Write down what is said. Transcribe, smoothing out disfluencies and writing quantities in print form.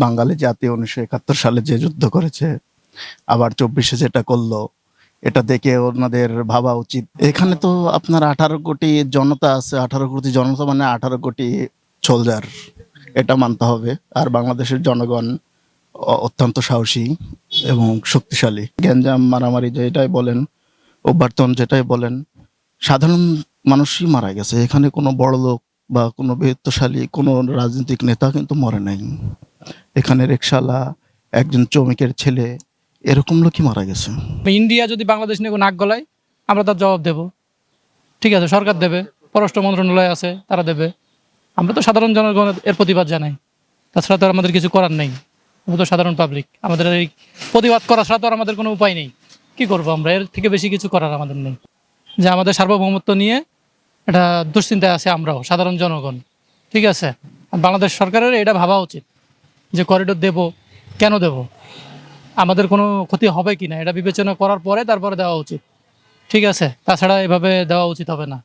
বাঙালি জাতি 1971 সালে যে যুদ্ধ করেছে, আবার 24-এ যেটা করলো, এটা দেখে ওনাদের ভাবা উচিত। এখানে তো আপনার 18 কোটি জনতা আছে, 18 কোটি জনতা মানে 18 কোটি সোলজার, এটা মানতে হবে। আর বাংলাদেশের জনগণ অত্যন্ত সাহসী এবং শক্তিশালী। গ্যাঞ্জাম মারামারি যেটাই বলেন, অভ্যর্থন যেটাই বলেন, সাধারণ মানুষই মারা গেছে। এখানে কোনো বড় লোক বা কোনো বৃত্তশালী কোনো রাজনৈতিক নেতা কিন্তু মরে নাই। এখানে রিকশাওয়ালা, একজন শ্রমিকের ছেলে, এরকম লোকই মারা গেছে। ইন্ডিয়া যদি বাংলাদেশ নিয়ে নাক গলায়, আমরা তার জবাব দেব। ঠিক আছে, সরকার দেবে, পররাষ্ট্র মন্ত্রণালয় আছে, তারা দেবে। আমরা তো সাধারণ জনগণ এর প্রতিবাদ জানাই। তাছাড়া তো আর আমাদের কিছু করার নেই। আমরা তো সাধারণ পাবলিক, আমাদের এই প্রতিবাদ করা ছাড়া তো আর আমাদের কোনো উপায় নেই। কি করব আমরা? এর থেকে বেশি কিছু করার আমাদের নেই। যে আমাদের সার্বভৌমত্ব নিয়ে এটা দুশ্চিন্তায় আছে আমরাও, সাধারণ জনগণ। ঠিক আছে, আর বাংলাদেশ সরকারের এটা ভাবা উচিত যে করিডোর দেব, কেন দেব, আমাদের কোনো ক্ষতি হবে কিনা, এটা বিবেচনা করার পরে তারপরে দেওয়া উচিত। ঠিক আছে, তাছাড়া এভাবে দেওয়া উচিত হবে না।